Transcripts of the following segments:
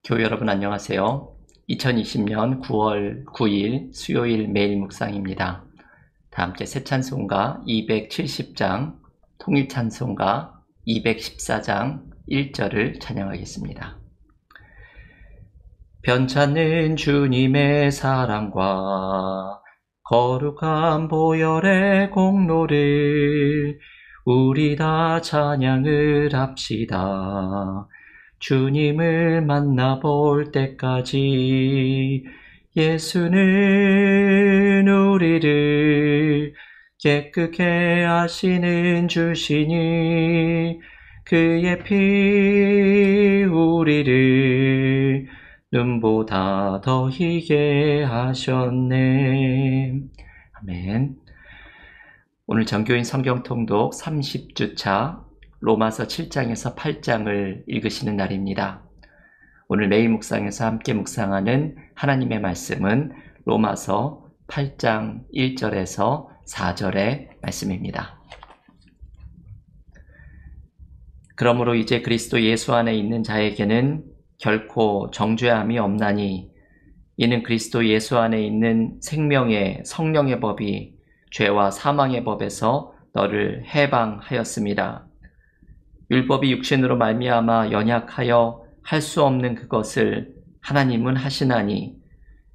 교회 여러분 안녕하세요. 2020년 9월 9일 수요일 매일 묵상입니다. 다 함께 새 찬송가 270장, 통일 찬송가 214장 1절을 찬양하겠습니다. 변찮는 주님의 사랑과 거룩한 보혈의 공로를 우리 다 찬양을 합시다. 주님을 만나볼 때까지 예수는 우리를 깨끗게 하시는 주시니 그의 피 우리를 눈보다 더 희게 하셨네. 아멘. 오늘 정교인 성경통독 30주차 로마서 7장에서 8장을 읽으시는 날입니다. 오늘 매일 묵상에서 함께 묵상하는 하나님의 말씀은 로마서 8장 1절에서 4절의 말씀입니다. 그러므로 이제 그리스도 예수 안에 있는 자에게는 결코 정죄함이 없나니 이는 그리스도 예수 안에 있는 생명의 성령의 법이 죄와 사망의 법에서 너를 해방하였습니다. 율법이 육신으로 말미암아 연약하여 할 수 없는 그것을 하나님은 하시나니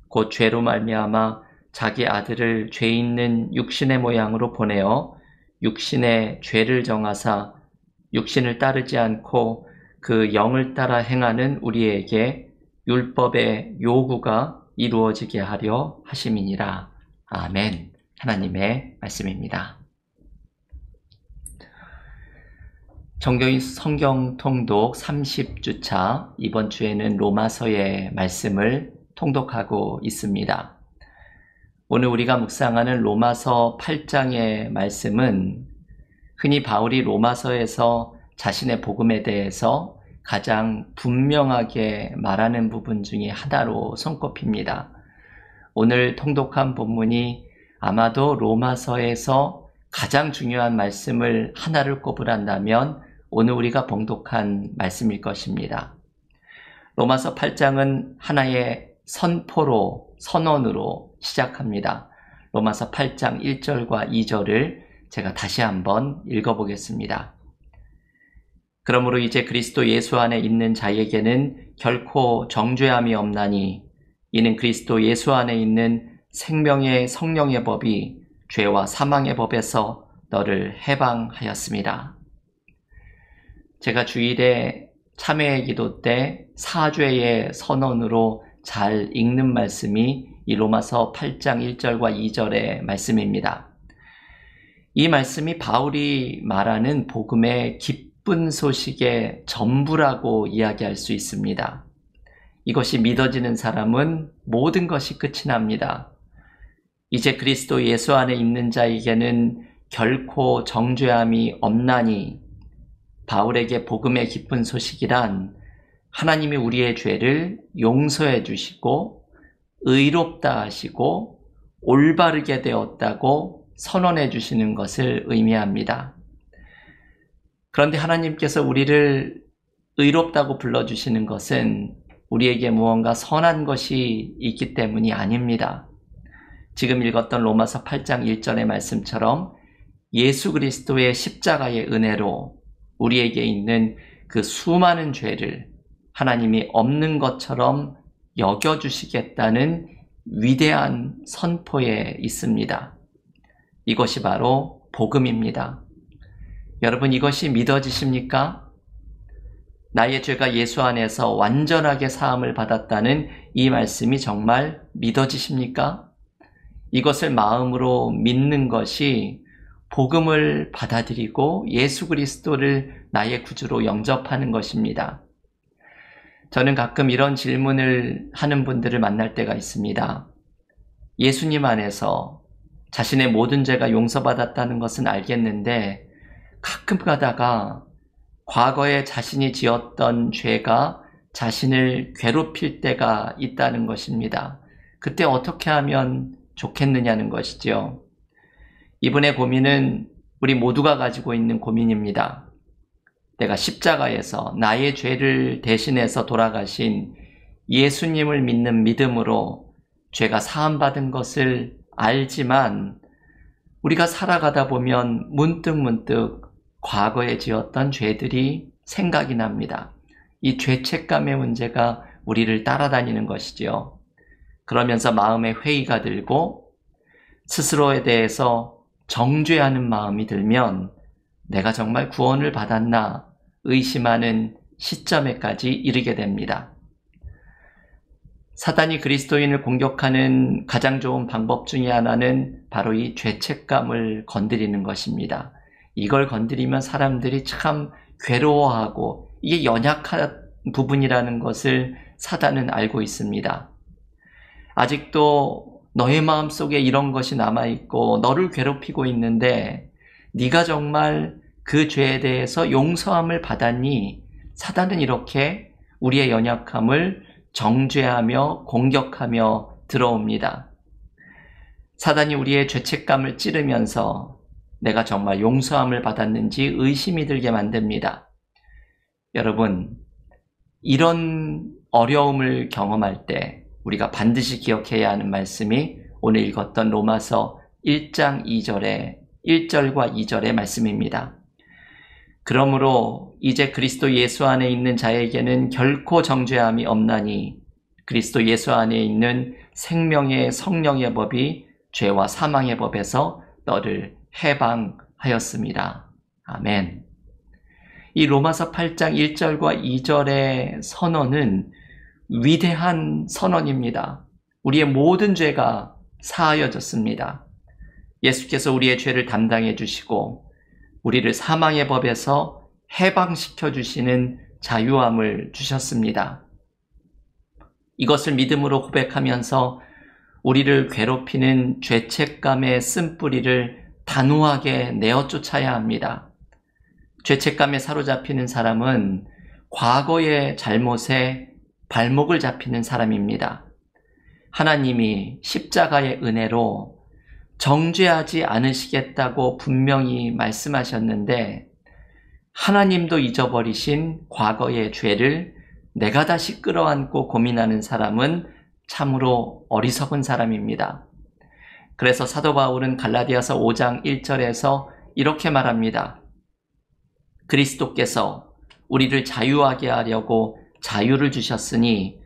곧 죄로 말미암아 자기 아들을 죄 있는 육신의 모양으로 보내어 육신의 죄를 정하사 육신을 따르지 않고 그 영을 따라 행하는 우리에게 율법의 요구가 이루어지게 하려 하심이니라. 아멘. 하나님의 말씀입니다. 정교인 성경 통독 30주차, 이번 주에는 로마서의 말씀을 통독하고 있습니다. 오늘 우리가 묵상하는 로마서 8장의 말씀은 흔히 바울이 로마서에서 자신의 복음에 대해서 가장 분명하게 말하는 부분 중에 하나로 손꼽힙니다. 오늘 통독한 본문이 아마도 로마서에서 가장 중요한 말씀을 하나를 꼽으란다면 오늘 우리가 봉독한 말씀일 것입니다. 로마서 8장은 하나의 선포로, 선언으로 시작합니다. 로마서 8장 1절과 2절을 제가 다시 한번 읽어보겠습니다. 그러므로 이제 그리스도 예수 안에 있는 자에게는 결코 정죄함이 없나니 이는 그리스도 예수 안에 있는 생명의 성령의 법이 죄와 사망의 법에서 너를 해방하였습니다. 제가 주일에 참회의 기도 때 사죄의 선언으로 잘 읽는 말씀이 이 로마서 8장 1절과 2절의 말씀입니다. 이 말씀이 바울이 말하는 복음의 기쁜 소식의 전부라고 이야기할 수 있습니다. 이것이 믿어지는 사람은 모든 것이 끝이 납니다. 이제 그리스도 예수 안에 있는 자에게는 결코 정죄함이 없나니 바울에게 복음의 기쁜 소식이란 하나님이 우리의 죄를 용서해 주시고 의롭다 하시고 올바르게 되었다고 선언해 주시는 것을 의미합니다. 그런데 하나님께서 우리를 의롭다고 불러주시는 것은 우리에게 무언가 선한 것이 있기 때문이 아닙니다. 지금 읽었던 로마서 8장 1절의 말씀처럼 예수 그리스도의 십자가의 은혜로 우리에게 있는 그 수많은 죄를 하나님이 없는 것처럼 여겨주시겠다는 위대한 선포에 있습니다. 이것이 바로 복음입니다. 여러분, 이것이 믿어지십니까? 나의 죄가 예수 안에서 완전하게 사함을 받았다는 이 말씀이 정말 믿어지십니까? 이것을 마음으로 믿는 것이 복음을 받아들이고 예수 그리스도를 나의 구주로 영접하는 것입니다. 저는 가끔 이런 질문을 하는 분들을 만날 때가 있습니다. 예수님 안에서 자신의 모든 죄가 용서받았다는 것은 알겠는데 가끔 가다가 과거에 자신이 지었던 죄가 자신을 괴롭힐 때가 있다는 것입니다. 그때 어떻게 하면 좋겠느냐는 것이죠. 이분의 고민은 우리 모두가 가지고 있는 고민입니다. 내가 십자가에서 나의 죄를 대신해서 돌아가신 예수님을 믿는 믿음으로 죄가 사함받은 것을 알지만 우리가 살아가다 보면 문득문득 과거에 지었던 죄들이 생각이 납니다. 이 죄책감의 문제가 우리를 따라다니는 것이지요. 그러면서 마음에 회의가 들고 스스로에 대해서 정죄하는 마음이 들면 내가 정말 구원을 받았나 의심하는 시점에까지 이르게 됩니다. 사단이 그리스도인을 공격하는 가장 좋은 방법 중에 하나는 바로 이 죄책감을 건드리는 것입니다. 이걸 건드리면 사람들이 참 괴로워하고 이게 연약한 부분이라는 것을 사단은 알고 있습니다. 아직도 너의 마음속에 이런 것이 남아있고 너를 괴롭히고 있는데 네가 정말 그 죄에 대해서 용서함을 받았니? 사단은 이렇게 우리의 연약함을 정죄하며 공격하며 들어옵니다. 사단이 우리의 죄책감을 찌르면서 내가 정말 용서함을 받았는지 의심이 들게 만듭니다. 여러분, 이런 어려움을 경험할 때 우리가 반드시 기억해야 하는 말씀이 오늘 읽었던 로마서 1장 1절과 2절의 말씀입니다. 그러므로 이제 그리스도 예수 안에 있는 자에게는 결코 정죄함이 없나니 그리스도 예수 안에 있는 생명의 성령의 법이 죄와 사망의 법에서 너를 해방하였습니다. 아멘. 이 로마서 8장 1절과 2절의 선언은 위대한 선언입니다. 우리의 모든 죄가 사하여졌습니다. 예수께서 우리의 죄를 담당해 주시고 우리를 사망의 법에서 해방시켜 주시는 자유함을 주셨습니다. 이것을 믿음으로 고백하면서 우리를 괴롭히는 죄책감의 쓴뿌리를 단호하게 내어쫓아야 합니다. 죄책감에 사로잡히는 사람은 과거의 잘못에 발목을 잡히는 사람입니다. 하나님이 십자가의 은혜로 정죄하지 않으시겠다고 분명히 말씀하셨는데 하나님도 잊어버리신 과거의 죄를 내가 다시 끌어안고 고민하는 사람은 참으로 어리석은 사람입니다. 그래서 사도 바울은 갈라디아서 5장 1절에서 이렇게 말합니다. 그리스도께서 우리를 자유하게 하려고 자유를 주셨으니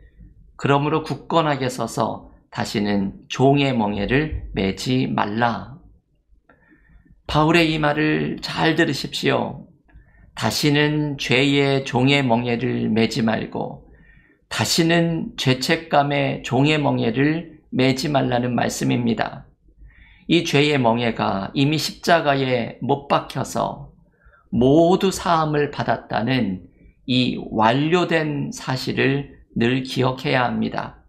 그러므로 굳건하게 서서 다시는 종의 멍에를 매지 말라. 바울의 이 말을 잘 들으십시오. 다시는 죄의 종의 멍에를 매지 말고 다시는 죄책감의 종의 멍에를 매지 말라는 말씀입니다. 이 죄의 멍에가 이미 십자가에 못 박혀서 모두 사함을 받았다는 이 완료된 사실을 늘 기억해야 합니다.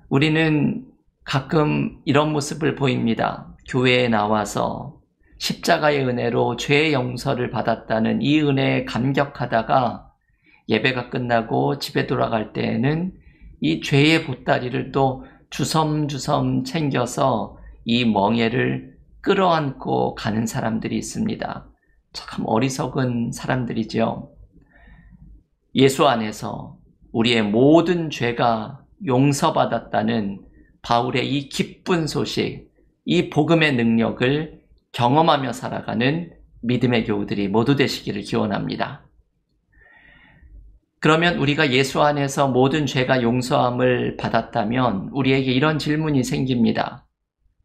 우리는 가끔 이런 모습을 보입니다. 교회에 나와서 십자가의 은혜로 죄의 용서를 받았다는 이 은혜에 감격하다가 예배가 끝나고 집에 돌아갈 때에는 이 죄의 보따리를 또 주섬주섬 챙겨서 이 멍에를 끌어안고 가는 사람들이 있습니다. 참 어리석은 사람들이죠. 예수 안에서 우리의 모든 죄가 용서받았다는 바울의 이 기쁜 소식, 이 복음의 능력을 경험하며 살아가는 믿음의 교우들이 모두 되시기를 기원합니다. 그러면 우리가 예수 안에서 모든 죄가 용서함을 받았다면 우리에게 이런 질문이 생깁니다.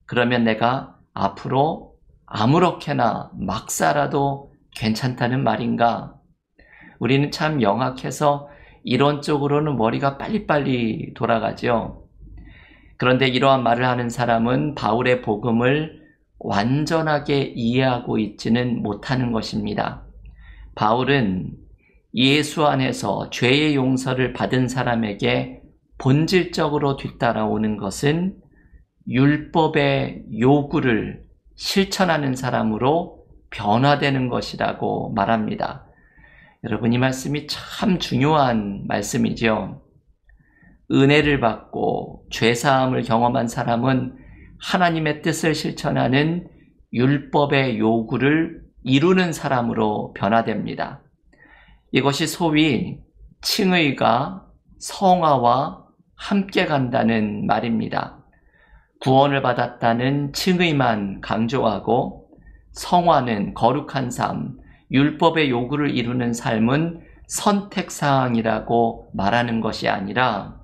그러면 내가 앞으로 아무렇게나 막 살아도 괜찮다는 말인가? 우리는 참 영악해서 이론적으로는 머리가 빨리빨리 돌아가죠. 그런데 이러한 말을 하는 사람은 바울의 복음을 완전하게 이해하고 있지는 못하는 것입니다. 바울은 예수 안에서 죄의 용서를 받은 사람에게 본질적으로 뒤따라오는 것은 율법의 요구를 실천하는 사람으로 변화되는 것이라고 말합니다. 여러분, 이 말씀이 참 중요한 말씀이죠. 은혜를 받고 죄사함을 경험한 사람은 하나님의 뜻을 실천하는 율법의 요구를 이루는 사람으로 변화됩니다. 이것이 소위 칭의가 성화와 함께 간다는 말입니다. 구원을 받았다는 칭의만 강조하고 성화는 거룩한 삶, 율법의 요구를 이루는 삶은 선택사항이라고 말하는 것이 아니라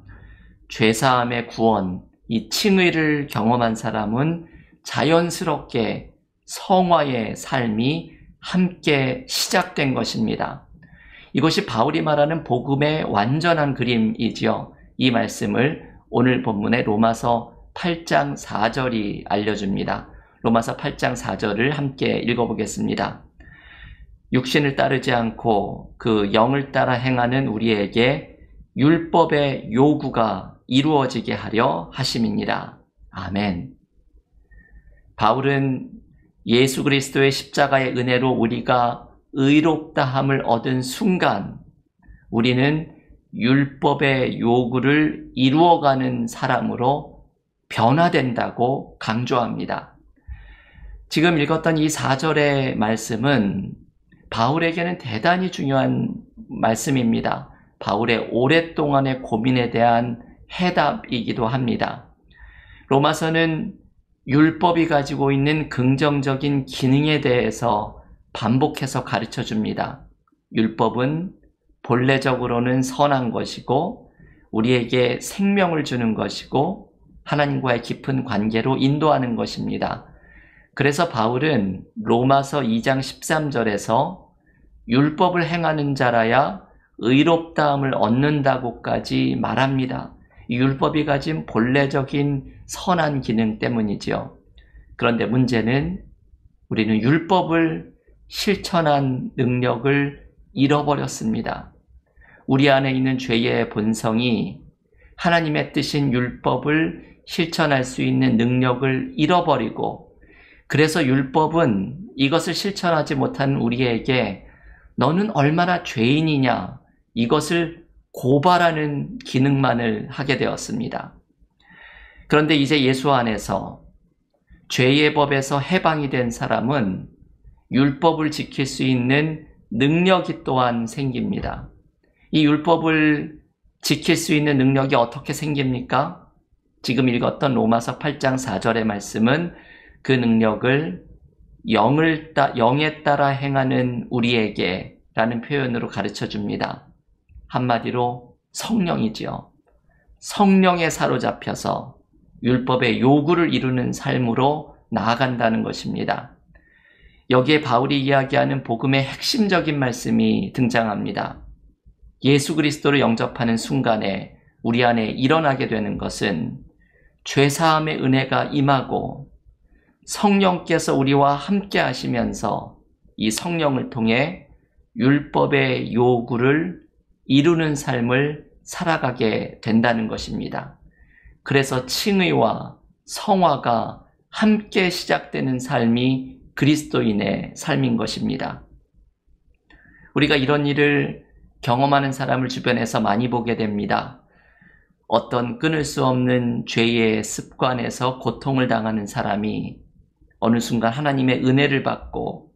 죄사함의 구원, 이 칭의를 경험한 사람은 자연스럽게 성화의 삶이 함께 시작된 것입니다. 이것이 바울이 말하는 복음의 완전한 그림이지요. 이 말씀을 오늘 본문의 로마서 8장 4절이 알려줍니다. 로마서 8장 4절을 함께 읽어보겠습니다. 육신을 따르지 않고 그 영을 따라 행하는 우리에게 율법의 요구가 이루어지게 하려 하심이니라. 아멘. 바울은 예수 그리스도의 십자가의 은혜로 우리가 의롭다함을 얻은 순간 우리는 율법의 요구를 이루어가는 사람으로 변화된다고 강조합니다. 지금 읽었던 이 4절의 말씀은 바울에게는 대단히 중요한 말씀입니다. 바울의 오랫동안의 고민에 대한 해답이기도 합니다. 로마서는 율법이 가지고 있는 긍정적인 기능에 대해서 반복해서 가르쳐 줍니다. 율법은 본래적으로는 선한 것이고 우리에게 생명을 주는 것이고 하나님과의 깊은 관계로 인도하는 것입니다. 그래서 바울은 로마서 2장 13절에서 율법을 행하는 자라야 의롭다함을 얻는다고까지 말합니다. 이 율법이 가진 본래적인 선한 기능 때문이지요. 그런데 문제는 우리는 율법을 실천한 능력을 잃어버렸습니다. 우리 안에 있는 죄의 본성이 하나님의 뜻인 율법을 실천할 수 있는 능력을 잃어버리고 그래서 율법은 이것을 실천하지 못한 우리에게 너는 얼마나 죄인이냐 이것을 고발하는 기능만을 하게 되었습니다. 그런데 이제 예수 안에서 죄의 법에서 해방이 된 사람은 율법을 지킬 수 있는 능력이 또한 생깁니다. 이 율법을 지킬 수 있는 능력이 어떻게 생깁니까? 지금 읽었던 로마서 8장 4절의 말씀은 그 능력을 영에 따라 행하는 우리에게 라는 표현으로 가르쳐 줍니다. 한마디로 성령이지요. 성령에 사로잡혀서 율법의 요구를 이루는 삶으로 나아간다는 것입니다. 여기에 바울이 이야기하는 복음의 핵심적인 말씀이 등장합니다. 예수 그리스도를 영접하는 순간에 우리 안에 일어나게 되는 것은 죄사함의 은혜가 임하고 성령께서 우리와 함께 하시면서 이 성령을 통해 율법의 요구를 이루는 삶을 살아가게 된다는 것입니다. 그래서 칭의와 성화가 함께 시작되는 삶이 그리스도인의 삶인 것입니다. 우리가 이런 일을 경험하는 사람을 주변에서 많이 보게 됩니다. 어떤 끊을 수 없는 죄의 습관에서 고통을 당하는 사람이 어느 순간 하나님의 은혜를 받고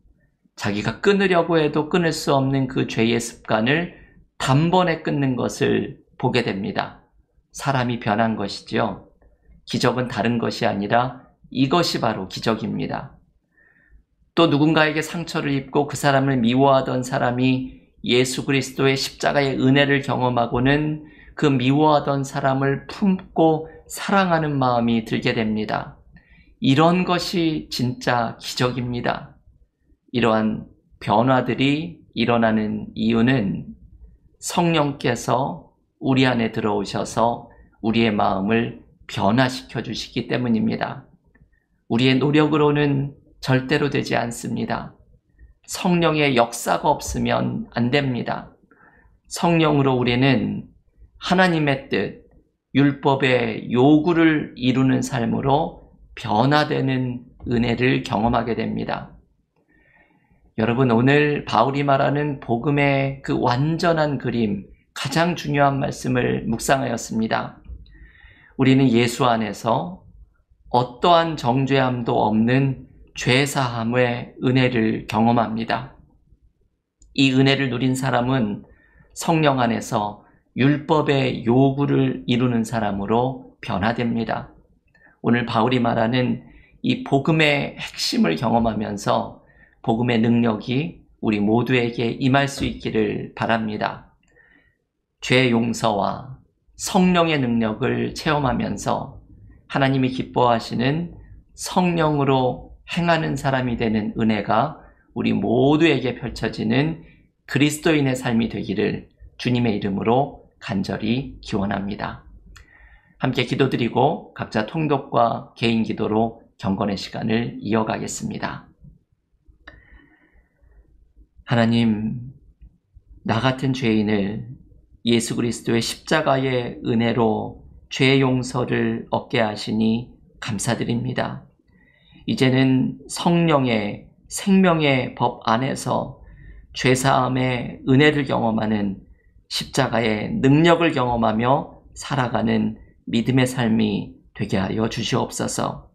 자기가 끊으려고 해도 끊을 수 없는 그 죄의 습관을 단번에 끊는 것을 보게 됩니다. 사람이 변한 것이지요. 기적은 다른 것이 아니라 이것이 바로 기적입니다. 또 누군가에게 상처를 입고 그 사람을 미워하던 사람이 예수 그리스도의 십자가의 은혜를 경험하고는 그 미워하던 사람을 품고 사랑하는 마음이 들게 됩니다. 이런 것이 진짜 기적입니다. 이러한 변화들이 일어나는 이유는 성령께서 우리 안에 들어오셔서 우리의 마음을 변화시켜 주시기 때문입니다. 우리의 노력으로는 절대로 되지 않습니다. 성령의 역사가 없으면 안 됩니다. 성령으로 우리는 하나님의 뜻, 율법의 요구를 이루는 삶으로 변화되는 은혜를 경험하게 됩니다. 여러분, 오늘 바울이 말하는 복음의 그 완전한 그림, 가장 중요한 말씀을 묵상하였습니다. 우리는 예수 안에서 어떠한 정죄함도 없는 죄사함의 은혜를 경험합니다. 이 은혜를 누린 사람은 성령 안에서 율법의 요구를 이루는 사람으로 변화됩니다. 오늘 바울이 말하는 이 복음의 핵심을 경험하면서 복음의 능력이 우리 모두에게 임할 수 있기를 바랍니다. 죄 용서와 성령의 능력을 체험하면서 하나님이 기뻐하시는 성령으로 행하는 사람이 되는 은혜가 우리 모두에게 펼쳐지는 그리스도인의 삶이 되기를 주님의 이름으로 간절히 기원합니다. 함께 기도드리고 각자 통독과 개인 기도로 경건의 시간을 이어가겠습니다. 하나님, 나 같은 죄인을 예수 그리스도의 십자가의 은혜로 죄 용서를 얻게 하시니 감사드립니다. 이제는 성령의 생명의 법 안에서 죄사함의 은혜를 경험하는 십자가의 능력을 경험하며 살아가는 믿음의 삶이 되게 하여 주시옵소서.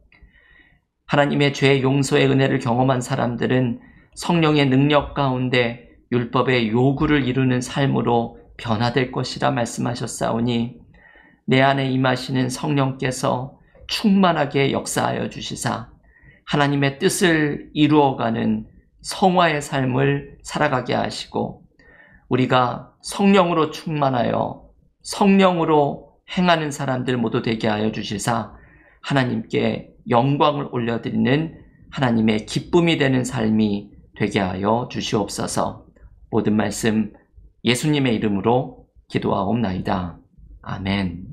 하나님의 죄 용서의 은혜를 경험한 사람들은 성령의 능력 가운데 율법의 요구를 이루는 삶으로 변화될 것이라 말씀하셨사오니 내 안에 임하시는 성령께서 충만하게 역사하여 주시사 하나님의 뜻을 이루어가는 성화의 삶을 살아가게 하시고 우리가 성령으로 충만하여 성령으로 행하는 사람들 모두 되게 하여 주시사 하나님께 영광을 올려드리는 하나님의 기쁨이 되는 삶이 되게 하여 주시옵소서. 모든 말씀 예수님의 이름으로 기도하옵나이다. 아멘.